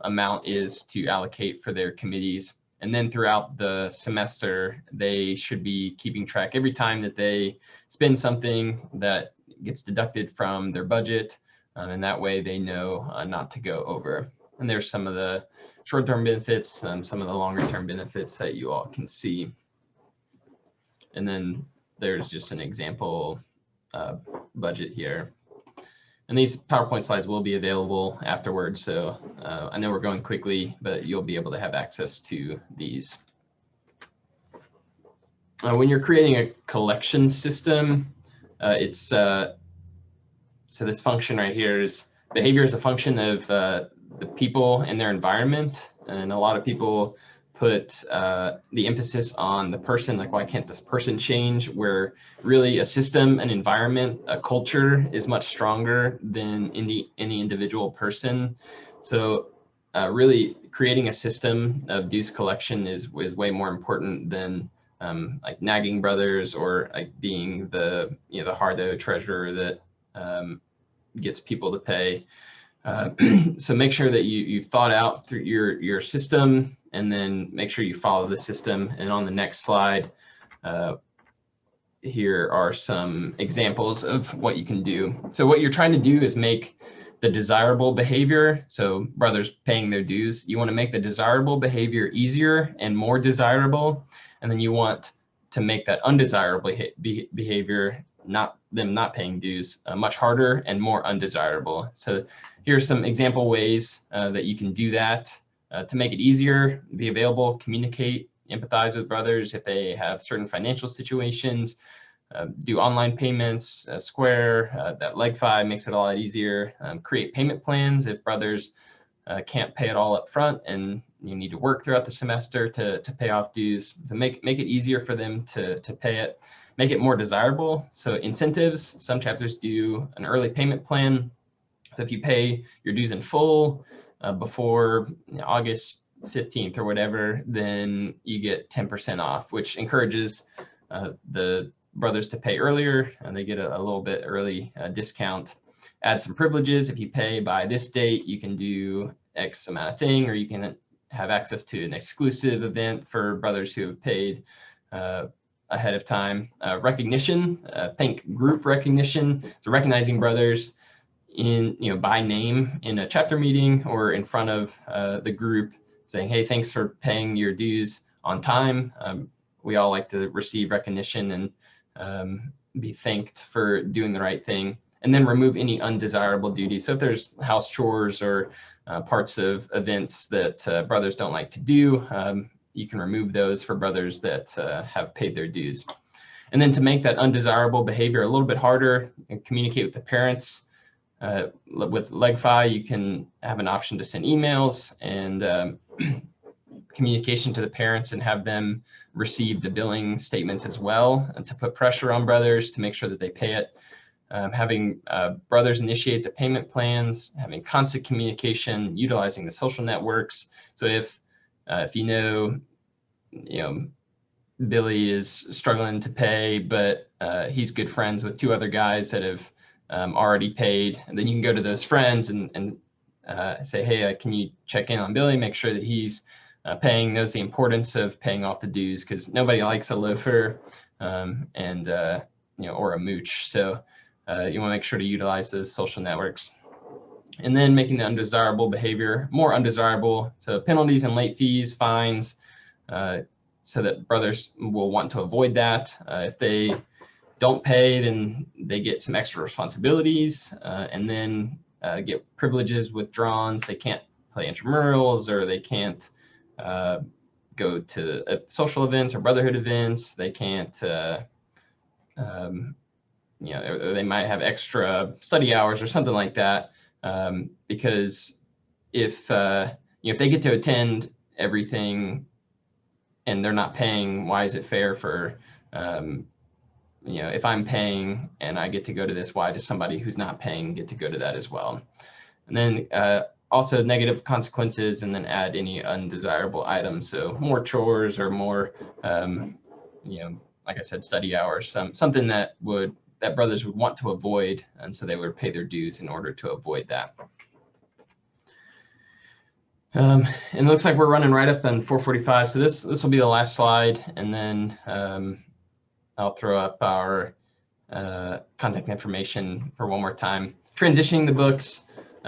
amount is to allocate for their committees. And then throughout the semester, they should be keeping track every time that they spend something that gets deducted from their budget. And that way they know not to go over. And there's some of the short-term benefits, some of the longer-term benefits that you all can see. And then there's just an example budget here. And these PowerPoint slides will be available afterwards. So I know we're going quickly, but you'll be able to have access to these. When you're creating a collection system, so this function right here is behavior is a function of the people and their environment. And a lot of people put the emphasis on the person, like why can't this person change, where really a system, an environment, a culture is much stronger than any individual person. So really creating a system of dues collection is way more important than like nagging brothers, or like being the the hard treasurer that gets people to pay. So make sure that you've thought out through your system, and then make sure you follow the system. And on the next slide, here are some examples of what you can do. So what you're trying to do is make the desirable behavior, so brothers paying their dues, you want to make the desirable behavior easier and more desirable, and then you want to make that undesirable behavior, not paying dues, much harder and more undesirable. So here's some example ways that you can do that to make it easier, be available, communicate, empathize with brothers if they have certain financial situations, do online payments, Square, that LegFi makes it a lot easier, create payment plans if brothers can't pay it all up front and you need to work throughout the semester to pay off dues. So make it easier for them to pay it, make it more desirable. So incentives, some chapters do an early payment plan. So if you pay your dues in full before August 15th or whatever, then you get 10% off, which encourages the brothers to pay earlier, and they get a little bit early discount. Add some privileges. If you pay by this date, you can do X amount of thing, or you can have access to an exclusive event for brothers who have paid ahead of time. Recognition, think group recognition. So recognizing brothers in by name in a chapter meeting or in front of the group, saying, hey, thanks for paying your dues on time. We all like to receive recognition and be thanked for doing the right thing. And then remove any undesirable duties. So if there's house chores or parts of events that brothers don't like to do, you can remove those for brothers that have paid their dues. And then to make that undesirable behavior a little bit harder, communicate with the parents. With LegFi, you can have an option to send emails and communication to the parents and have them receive the billing statements as well, and to put pressure on brothers to make sure that they pay it. Having brothers initiate the payment plans, having constant communication, utilizing the social networks. So if you know Billy is struggling to pay, but he's good friends with two other guys that have already paid, and then you can go to those friends and say, hey, can you check in on Billy, make sure that he's paying, knows the importance of paying off the dues, because nobody likes a loafer or a mooch. So you want to make sure to utilize those social networks. And then making the undesirable behavior more undesirable. So penalties and late fees, fines, so that brothers will want to avoid that. If they don't pay, then they get some extra responsibilities and then get privileges withdrawn. So they can't play intramurals, or they can't go to social events or brotherhood events. They can't they might have extra study hours or something like that, because if they get to attend everything and they're not paying, why is it fair for if I'm paying and I get to go to this, why does somebody who's not paying get to go to that as well? And then also negative consequences, and then add any undesirable items. So more chores or more like I said, study hours, something that brothers would want to avoid, and so they would pay their dues in order to avoid that. And it looks like we're running right up on 4:45, so this will be the last slide, and then I'll throw up our contact information for one more time. Transitioning the books.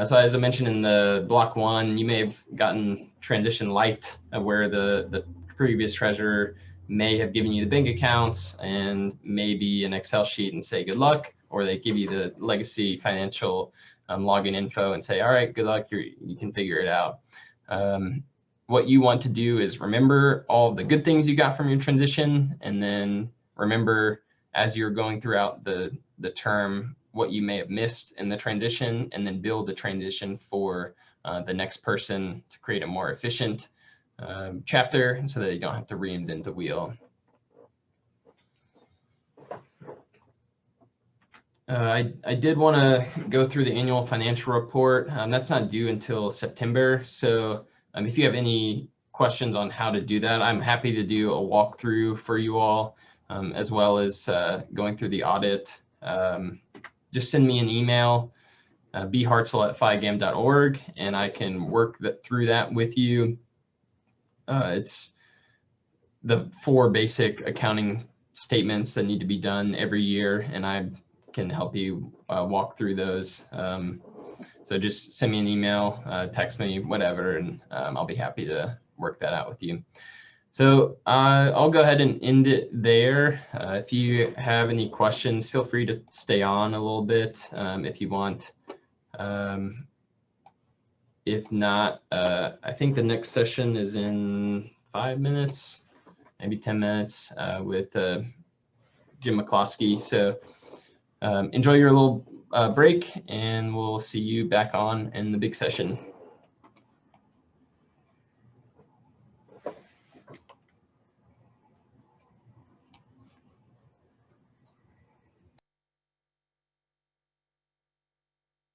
So as I mentioned in the block 1, you may have gotten transition light, where the previous treasurer may have given you the bank accounts and maybe an Excel sheet and say good luck, or they give you the legacy financial login info and say, all right, good luck, you can figure it out. What you want to do is remember all the good things you got from your transition, and then remember as you're going throughout the term what you may have missed in the transition, and then build the transition for the next person to create a more efficient chapter so that you don't have to reinvent the wheel. I did want to go through the annual financial report. That's not due until September. So if you have any questions on how to do that, I'm happy to do a walkthrough for you all, as well as going through the audit. Just send me an email, bhartzell@phigam.org, and I can work through that with you. It's the 4 basic accounting statements that need to be done every year, and I can help you walk through those. So just send me an email, text me, whatever, and I'll be happy to work that out with you. So I'll go ahead and end it there. If you have any questions, feel free to stay on a little bit if you want. If not, I think the next session is in 5 minutes, maybe 10 minutes with Jim McCloskey. So enjoy your little break, and we'll see you back on in the big session.